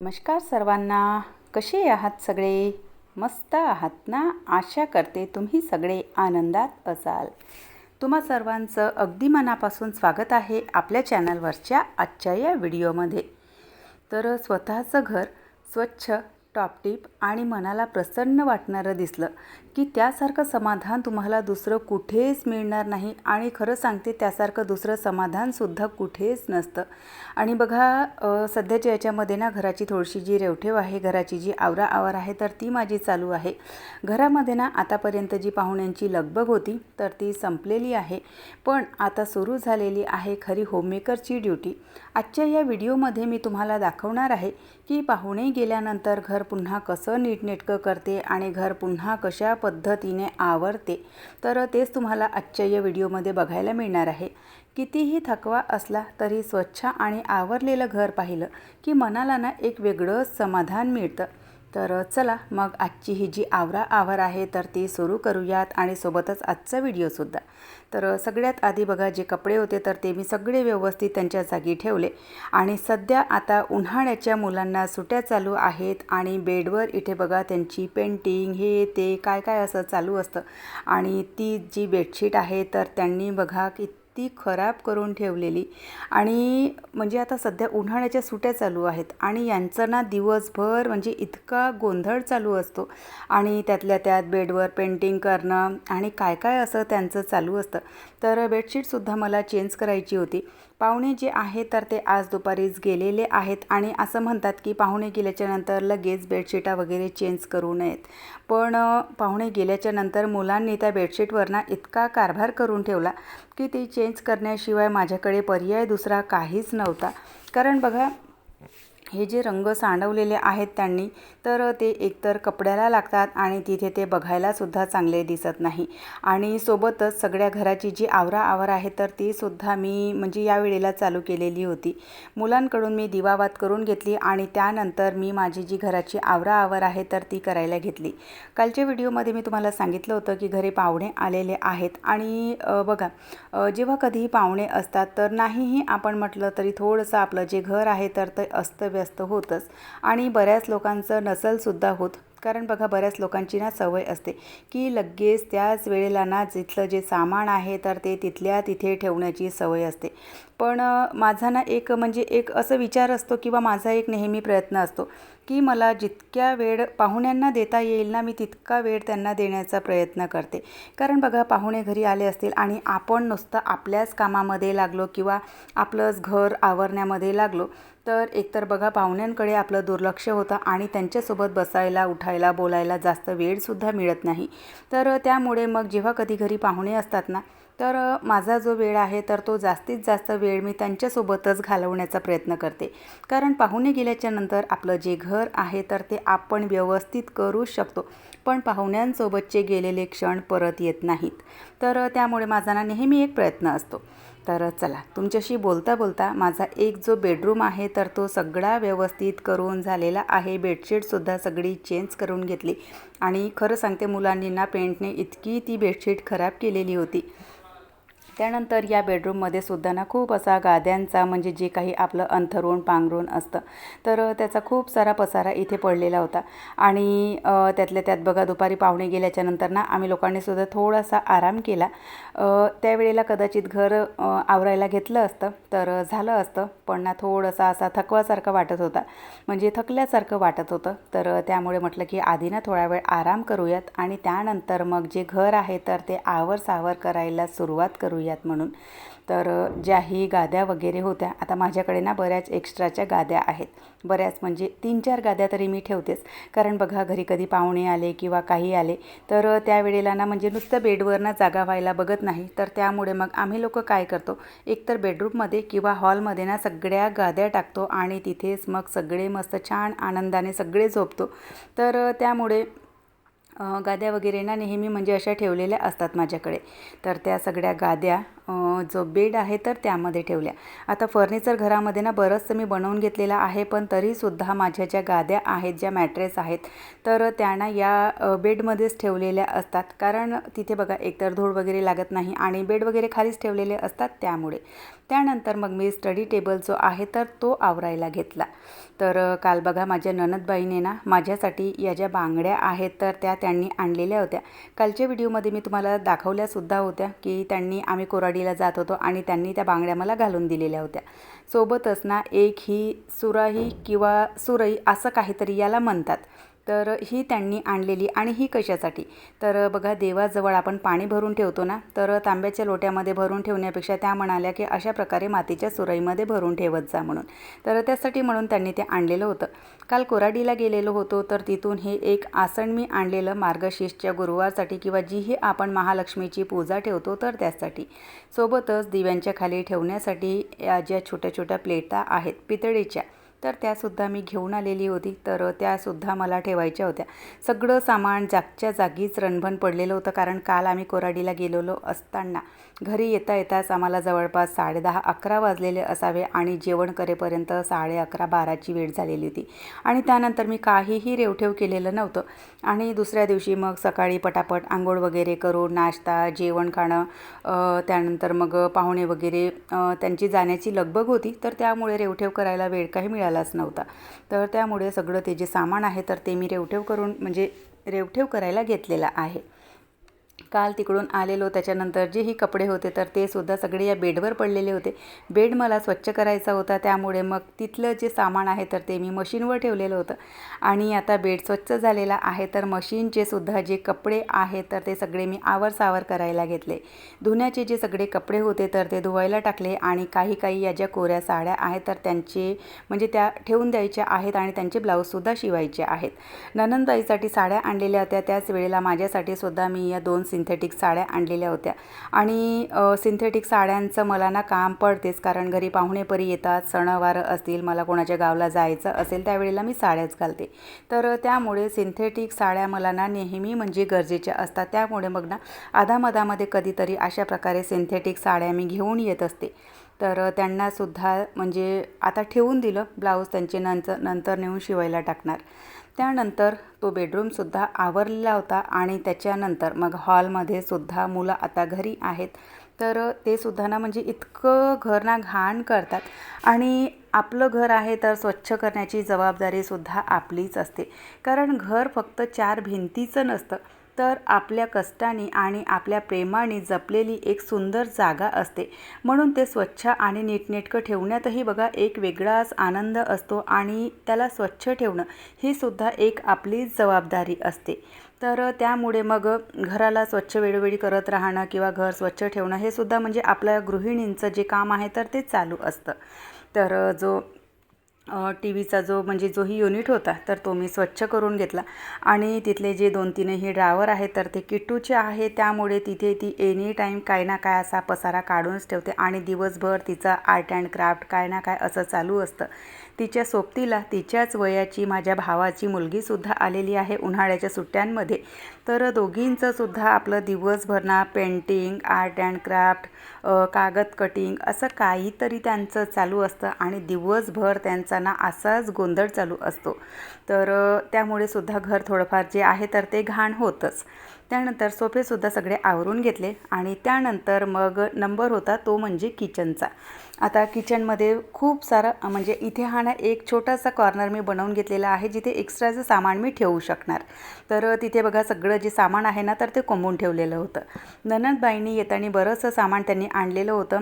नमस्कार सर्वांना. कसे आहात सगळे? मस्त आहात ना? आशा करते तुम्ही सगळे आनंदात असाल. तुम्हा सर्वांचं अगदी मनापासून स्वागत आहे आपल्या चॅनलवरच्या आजच्या या व्हिडिओमध्ये. तर स्वतःचं घर स्वच्छ, टॉपटीप आणि मनाला प्रसन्न वाटणारं दिसलं की त्यासारखं समाधान तुम्हाला दुसरं कुठेच मिळणार नाही. आणि खरं सांगते, त्यासारखं दुसरं समाधानसुद्धा कुठेच नसतं. आणि बघा, सध्याच्या याच्यामध्ये ना घराची थोडीशी जी रेवठेव आहे, घराची जी आवराआवर आहे, तर ती माझी चालू आहे. घरामध्ये ना आतापर्यंत जी पाहुण्यांची लगबग होती तर ती संपलेली आहे. पण आता सुरू झालेली आहे खरी होममेकरची ड्युटी. आजच्या या व्हिडिओमध्ये मी तुम्हाला दाखवणार आहे की पाहुणे गेल्यानंतर घर पुन्हा कसं नीटनेटकं करते आणि घर पुन्हा कशा पद्धतीने आवरते. तर तेच तुम्हाला आजच्या या व्हिडिओमध्ये बघायला मिळणार आहे. कितीही थकवा असला तरी स्वच्छ आणि आवरलेलं घर पाहिलं की मनाला ना एक वेगळंच समाधान मिळतं. तर चला मग आजची ही जी आवराआवर आहे तर ती सुरू करूयात आणि सोबतच आजचा व्हिडिओसुद्धा. तर सगळ्यात आधी बघा, जे कपडे होते तर ते मी सगळे व्यवस्थित त्यांच्या जागी ठेवले. आणि सध्या आता उन्हाळ्याच्या मुलांना सुट्ट्या चालू आहेत आणि बेडवर इथे बघा त्यांची पेंटिंग हे ते काय काय असं चालू असतं. आणि ती जी बेडशीट आहे तर त्यांनी बघा ती खराब करून ठेवलेली. आणि म्हणजे आता सध्या उन्हाळ्याच्या सुट्ट्या चालू आहेत आणि यांचं ना दिवसभर म्हणजे इतका गोंधळ चालू असतो. आणि त्यातल्या त्यात बेडवर पेंटिंग करणं आणि काय काय असं त्यांचं चालू असतं. तर बेडशीटसुद्धा मला चेंज करायची होती. पाहुणे जे आहे तर ते आज दुपारीच गेलेले आहेत आणि असं म्हणतात की पाहुणे गेल्याच्यानंतर लगेच बेडशीटा वगैरे चेंज करू नयेत. पण पाहुणे गेल्याच्यानंतर मुलांनी त्या बेडशीटवर ना इतका कारभार करून ठेवला की ती चेंज करण्याशिवाय माझ्याकडे पर्याय दुसरा काहीच नव्हता. कारण बघा, हे जे रंग सांडवलेले आहेत त्यांनी, तर ते एकतर कपड्याला लागतात आणि तिथे ते बघायलासुद्धा चांगले दिसत नाही. आणि सोबतच सगळ्या घराची जी आवराआवर आहे तर तीसुद्धा मी म्हणजे या वेळेला चालू केलेली होती. मुलांकडून मी दिवावात करून घेतली आणि त्यानंतर मी माझी जी घराची आवराआवर आहे तर ती करायला घेतली. कालच्या व्हिडिओमध्ये मी तुम्हाला सांगितलं होतं की घरी पाहुणे आलेले आहेत. आणि बघा, जेव्हा कधीही पाहुणे असतात तर नाहीही आपण म्हटलं तरी थोडंसं आपलं जे घर आहे तर ते अस्तव्यस्त होतंच. आणि बऱ्याच लोकांचं नसलसुद्धा होत. कारण बघा, बऱ्याच लोकांची ना सवय असते की लगेच त्याच वेळेला ना जिथलं जे सामान आहे तर ते तिथल्या तिथे ठेवण्याची सवय असते. पण माझा ना एक असं विचार असतो किंवा माझा एक नेहमी प्रयत्न असतो की मला जितक्या वेळ पाहुण्यांना देता येईल ना, मी तितका वेळ त्यांना देण्याचा प्रयत्न करते. कारण बघा, पाहुणे घरी आले असतील आणि आपण नुसतं आपल्याच कामामध्ये लागलो किंवा आपलंच घर आवरण्यामध्ये लागलो तर एकतर बघा पाहुण्यांकडे आपलं दुर्लक्ष होतं आणि त्यांच्यासोबत बसायला, उठायला, बोलायला जास्त वेळसुद्धा मिळत नाही. तर त्यामुळे मग जेव्हा कधी घरी पाहुणे असतात ना, तर माझा जो वेळ आहे तर तो जास्तीत जास्त वेळ मी त्यांच्यासोबतच घालवण्याचा प्रयत्न करते. कारण पाहुणे गेल्याच्यानंतर आपलं जे घर आहे तर ते आपण व्यवस्थित करू शकतो, पण पाहुण्यांसोबतचे गेलेले क्षण परत येत नाहीत. तर त्यामुळे माझा ना नेहमी एक प्रयत्न असतो. तर चला, तुमच्याशी बोलता बोलता माझा एक जो बेडरूम आहे तर तो सगळा व्यवस्थित करून झालेला आहे. बेडशीटसुद्धा सगळी चेंज करून घेतली. आणि खरं सांगते, मुलांनी ना पेंटने इतकी ती बेडशीट खराब केलेली होती. त्यानंतर या बेडरूममध्ये सुद्धा ना खूप असा गाद्यांचा म्हणजे जे काही आपलं अंथरूण पांघरूण असतं तर त्याचा खूप सारा पसारा इथे पडलेला होता. आणि त्यातल्या त्यात बघा, दुपारी पाहुणे गेल्याच्यानंतर ना आम्ही लोकांनीसुद्धा थोडासा आराम केला. त्यावेळेला कदाचित घर आवरायला घेतलं असतं तर झालं असतं, पण ना थोडासा असा थकवासारखा वाटत होता, म्हणजे थकल्यासारखं वाटत होतं. तर त्यामुळे म्हटलं की आधी ना थोडा वेळ आराम करूयात आणि त्यानंतर मग जे घर आहे तर ते आवरसावर करायला सुरुवात करूयात म्हणून. तर ज्याही गाद्या वगैरे होत्या, आता माझ्याकडे ना बऱ्याच एक्स्ट्राच्या गाद्या आहेत. बऱ्याच म्हणजे 3-4 गाद्या तरी मी ठेवतेच. कारण बघा, घरी कधी पाहुणे आले किंवा काही आले तर त्यावेळेला ना म्हणजे नुसतं बेडवर ना जागा व्हायला बघत नाही. तर त्यामुळे मग आम्ही लोक काय करतो, एकतर बेडरूममध्ये किंवा हॉलमध्ये ना सगळ्या गाद्या टाकतो आणि तिथेच मग सगळे मस्त छान आनंदाने सगळे झोपतो. तर त्यामुळे गाद्या वगैरे ना नेहमी म्हणजे अशा ठेवलेल्या असतात माझ्याकडे. तर त्या सगळ्या गाद्या जो बेड आहे तर त्यामध्ये ठेवल्या. आता फर्निचर घरामध्ये ना बरंचसं मी बनवून घेतलेलं आहे, पण तरीसुद्धा माझ्या ज्या गाद्या आहेत, ज्या मॅट्रेस आहेत, तर त्यांना या बेडमध्येच ठेवलेल्या असतात. कारण तिथे बघा एकतर धूळ वगैरे लागत नाही आणि बेड वगैरे खालीच ठेवलेले असतात त्यामुळे. त्यानंतर मग मी स्टडी टेबल जो आहे तर तो आवरायला घेतला. तर काल बघा माझ्या नणंदबाईने ना माझ्यासाठी या ज्या बांगड्या आहेत तर त्यांनी आणलेल्या होत्या. कालच्या व्हिडिओमध्ये मी तुम्हाला दाखवल्यासुद्धा होत्या की आम्ही कोराडीला जात होतो आणि त्यांनी त्या बांगड्या मला घालून दिलेल्या होत्या. सोबतच ना एक ही सुराही किंवा सुरई असं काहीतरी याला म्हणतात, तर ही त्यांनी आणलेली. आणि ही कशासाठी, तर बघा देवाजवळ आपण पाणी भरून ठेवतो ना, तर तांब्याच्या लोट्यामध्ये भरून ठेवण्यापेक्षा त्या म्हणाल्या की अशा प्रकारे मातीच्या सुरईमध्ये भरून ठेवत जा म्हणून. तर त्यासाठी म्हणून त्यांनी ते आणलेलं होतं. काल कोराडीला गेलेलो होतो, तर तिथून हे एक आसन मी आणलेलं मार्गशीर्षच्या गुरुवारसाठी किंवा जीही आपण महालक्ष्मीची पूजा ठेवतो तर त्यासाठी. सोबतच दिव्यांच्या खाली ठेवण्यासाठी या ज्या छोट्या छोट्या प्लेटा आहेत पितळेच्या, तर त्यासुद्धा मी घेऊन आलेली होती. तर त्यासुद्धा मला ठेवायच्या होत्या. सगळं सामान जागच्या जागीच रणभण पडलेलं होतं, कारण काल आम्ही कोराडीला गेलेलो असताना घरी येता येताच आम्हाला जवळपास 10:30-11 वाजलेले असावे आणि जेवण करेपर्यंत 11:30-12ची वेळ झालेली होती. आणि त्यानंतर मी काहीही रेवठेव केलेलं नव्हतं. आणि दुसऱ्या दिवशी मग सकाळी पटापट आंघोळ वगैरे करून नाश्ता जेवण खाणं, त्यानंतर मग पाहुणे वगैरे त्यांची जाण्याची लगबग होती, तर त्यामुळे रेवठेव करायला वेळ काही मिळालाच नव्हता. तर त्यामुळे सगळं ते जे सामान आहे तर ते मी रेवठेव करायला घेतलेलं आहे. काल तिकडून आलेलो त्याच्यानंतर जेही कपडे होते तर ते सुद्धा सगळे या बेडवर पडलेले होते. बेड मला स्वच्छ करायचा होता, त्यामुळे मग तिथलं जे सामान आहे तर ते मी मशीनवर ठेवलेलं होतं. आणि आता बेड स्वच्छ झालेला आहे, तर मशीनचे सुद्धा जे कपडे आहेत तर ते सगळे मी आवरसावर करायला घेतले. धुण्याचे जे सगळे कपडे होते तर ते धुवायला टाकले. आणि काही या ज्या कोऱ्या साड्या आहेत तर त्यांचे म्हणजे त्या ठेवून द्यायच्या आहेत आणि त्यांचे ब्लाऊजसुद्धा शिवायचे आहेत. नणंदबाईसाठी साड्या आणलेल्या होत्या, त्याच वेळेला माझ्यासाठी सुद्धा मी या 2 सिंथेटिक साड्या आणलेल्या होत्या. आणि सिंथेटिक साड्यांचं मला ना काम पडतेच, कारण घरी पाहुणेपरी येतात, सणवार असतील, मला कोणाच्या गावाला जायचं असेल त्यावेळेला मी साड्याच घालते. तर त्यामुळे सिंथेटिक साड्या मला ना नेहमी म्हणजे गरजेच्या असतात. त्यामुळे मग ना आधामधामध्ये कधीतरी अशा प्रकारे सिंथेटिक साड्या मी घेऊन येत असते. तर त्यांनासुद्धा म्हणजे आता ठेवून दिलं, ब्लाऊज त्यांचे नंतर नेऊन शिवायला टाकणार. त्यानंतर तो बेडरूमसुद्धा आवरलेला होता. आणि त्याच्यानंतर मग हॉलमध्ये सुद्धा मुलं आता घरी आहेत, तर ते सुद्धा ना म्हणजे इतकं घर ना घाण करतात. आणि आपलं घर आहे तर स्वच्छ करण्याची जबाबदारीसुद्धा आपलीच असते, कारण घर फक्त 4 भिंतीचं नसतं, तर आपल्या कष्टाने आणि आपल्या प्रेमाने जपलेली एक सुंदर जागा असते. म्हणून ते स्वच्छ आणि नीटनेटकं ठेवण्यातही बघा एक वेगळाच आनंद असतो. आणि त्याला स्वच्छ ठेवणं ही सुद्धा एक आपलीच जबाबदारी असते. तर त्यामुळे मग घराला स्वच्छ वेळोवेळी करत राहणं किंवा घर स्वच्छ ठेवणं हे सुद्धा म्हणजे आपल्या गृहिणींचं जे काम आहे तर ते चालू असतं. तर टी व्हीचा जोही युनिट होता तर तो मी स्वच्छ करून घेतला. आणि तिथले जे 2-3ही ड्रावर आहेत तर ते किट्टूचे आहे, त्यामुळे तिथे ती एनी टाईम काय ना काय असा पसारा काढूनच ठेवते. आणि दिवसभर तिचा आर्ट अँड क्राफ्ट काय ना काय असं चालू असतं. तिच्या सोबतीला तिच्याच वयाची माझ्या भावाची मुलगीसुद्धा आलेली आहे उन्हाळ्याच्या सुट्ट्यांमध्ये. तर दोघींचंसुद्धा आपलं दिवसभर ना पेंटिंग, आर्ट अँड क्राफ्ट, कागद कटिंग असं काहीतरी त्यांचं चालू असतं. आणि दिवसभर त्यांचा ना असाच गोंधळ चालू असतो. तर त्यामुळे सुद्धा घर थोडंफार जे आहे तर ते घाण होतंच. त्यानंतर सोफेसुद्धा सगळे आवरून घेतले. आणि त्यानंतर मग नंबर होता तो म्हणजे किचनचा. आता किचनमध्ये खूप सारं म्हणजे इथे हा ना एक छोटासा कॉर्नर मी बनवून घेतलेला आहे, जिथे एक्स्ट्राचं सामान मी ठेवू शकणार. तर तिथे बघा सगळं जे सामान आहे ना तर ते कोंबून ठेवलेलं होतं. नणंदबाईंनी येताना बरंचसं सामान त्यांनी आणलेलं होतं.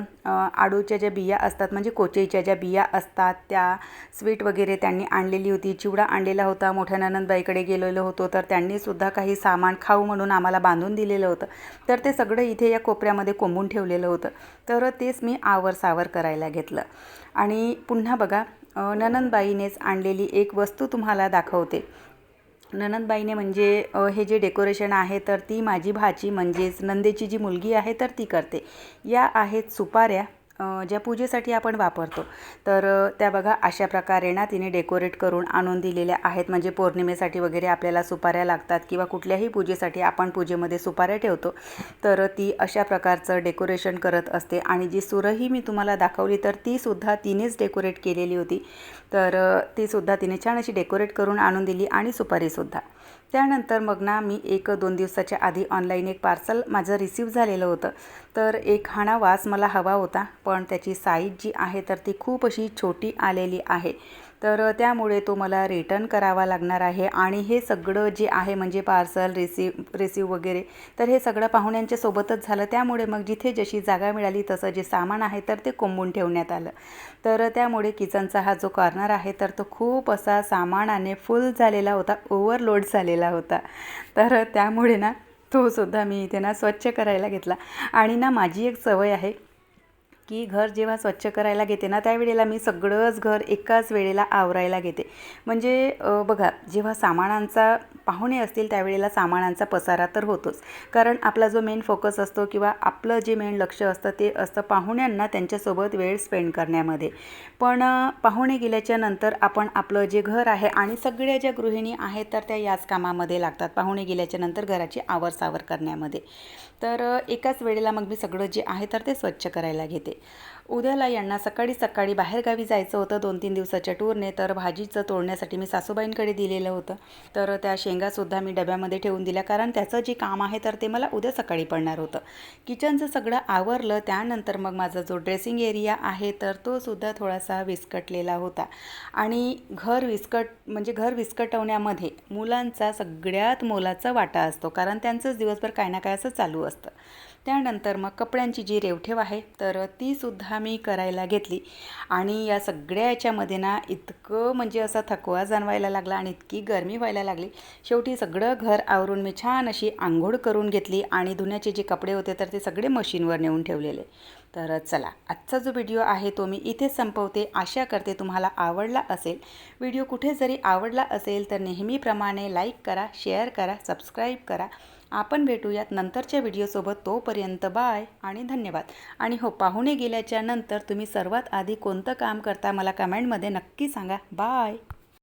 आडूच्या ज्या बिया असतात म्हणजे कोचईच्या ज्या बिया असतात त्या, स्वीट वगैरे त्यांनी आणलेली होती, चिवडा आणलेला होता. मोठ्या नणंदबाईकडे गेलेलो होतो तर त्यांनीसुद्धा काही सामान खाऊ म्हणून आम्हाला बांधून दिलेलं होतं. तर ते सगळं इथे या कोपऱ्यामध्ये कोंबून ठेवलेलं होतं. तर तेच मी आवरसावर करायला घेतलं. आणि पुन्हा बघा नणंदबाईनेच आणलेली एक वस्तू तुम्हाला दाखवते. नणंदबाईने म्हणजे हे जे डेकोरेशन आहे तर ती माझी भाची म्हणजेच नंदेची जी मुलगी आहे तर ती करते. या आहेत सुपाऱ्या. ज्या पूजेसाठी आपण वापरतो, तर त्या बघा अशा प्रकारे ना तिने डेकोरेट करून आणून दिलेल्या आहेत. म्हणजे पौर्णिमेसाठी वगैरे आपल्याला सुपाऱ्या लागतात किंवा कुठल्याही पूजेसाठी आपण पूजेमध्ये सुपाऱ्या ठेवतो, तर ती अशा प्रकारचं डेकोरेशन करत असते. आणि जी सुरही मी तुम्हाला दाखवली तर तीसुद्धा तिनेच डेकोरेट केलेली होती. तर तीसुद्धा तिने छान अशी डेकोरेट करून आणून दिली आणि सुपारीसुद्धा. त्यानंतर मग ना मी 1-2 दिवसाच्या आधी ऑनलाईन एक पार्सल माझं रिसीव झालेलं होतं. तर एक हाणा वास मला हवा होता, पण त्याची साईज जी आहे तर ती खूप अशी छोटी आलेली आहे. तर त्यामुळे तो मला रिटर्न करावा लागणार आहे. आणि हे सगळं जे आहे म्हणजे पार्सल रिसीव वगैरे, तर हे सगळं पाहुण्यांच्या सोबतच झालं. त्यामुळे मग जिथे जशी जागा मिळाली तसं जे सामान आहे तर ते कोंबून ठेवण्यात आलं. तर त्यामुळे किचनचा हा जो कॉर्नर आहे तर तो खूप असा सामानाने फुल झालेला होता, ओव्हरलोड झालेला होता. तर त्यामुळे ना तो सुद्धा मी इथे ना स्वच्छ करायला घेतला. आणि ना माझी एक सवय आहे की घर जेव्हा स्वच्छ करायला घेते ना त्यावेळेला मी सगळंच घर एकाच वेळेला आवरायला घेते. म्हणजे बघा, जेव्हा सामानांचा पाहुणे असतील त्यावेळेला सामानांचा पसारा तर होतोच, कारण आपला जो मेन फोकस असतो किंवा आपलं जे मेन लक्ष असतं ते असतं पाहुण्यांना त्यांच्यासोबत वेळ स्पेंड करण्यामध्ये. पण पाहुणे गेल्याच्या नंतर आपण आपलं जे घर आहे, आणि सगळ्या ज्या गृहिणी आहेत तर त्या याच कामामध्ये लागतात पाहुणे गेल्याच्या नंतर घराची आवरसावर करण्यामध्ये. तर एकाच वेळेला मग मी सगळं जे आहे तर ते स्वच्छ करायला घेते. उद्याला यांना सकाळी सकाळी बाहेरगावी जायचं होतं 2-3 दिवसाच्या टूरने. तर भाजीचं तोडण्यासाठी मी सासूबाईंकडे दिलेलं होतं. तर त्या शेंगासुद्धा मी डब्यामध्ये ठेवून दिल्या, कारण त्याचं जे काम आहे तर ते मला उद्या सकाळी पडणार होतं. किचनचं सगळं आवरलं. त्यानंतर मग माझा जो ड्रेसिंग एरिया आहे तर तो सुद्धा थोडासा विस्कटलेला होता. आणि घर विस्कटवण्यामध्ये मुलांचा सगळ्यात मोलाचा वाटा असतो, कारण त्यांचंच दिवसभर काय ना काय असं चालू असतं. त्यानंतर मग कपड्यांची जी रेवठेव आहे तर तीसुद्धा मी करायला घेतली. आणि या सगळ्या याच्यामध्ये ना इतकं म्हणजे असा थकवा जाणवायला लागला आणि इतकी गरमी व्हायला लागली. शेवटी सगळं घर आवरून मी छान अशी आंघोळ करून घेतली. आणि धुण्याचे जे कपडे होते तर ते सगळे मशीनवर नेऊन ठेवलेले. तर चला, आजचा जो व्हिडिओ आहे तो मी इथेच संपवते. आशा करते तुम्हाला आवडला असेल. व्हिडिओ कुठे जरी आवडला असेल तर नेहमीप्रमाणे लाईक करा, शेअर करा, सबस्क्राईब करा. आपण भेटूयात नंतरच्या व्हिडिओसोबत. तोपर्यंत बाय आणि धन्यवाद. आणि हो, पाहुणे गेल्याच्या नंतर तुम्ही सर्वात आधी कोणतं काम करता मला कमेंटमध्ये नक्की सांगा. बाय.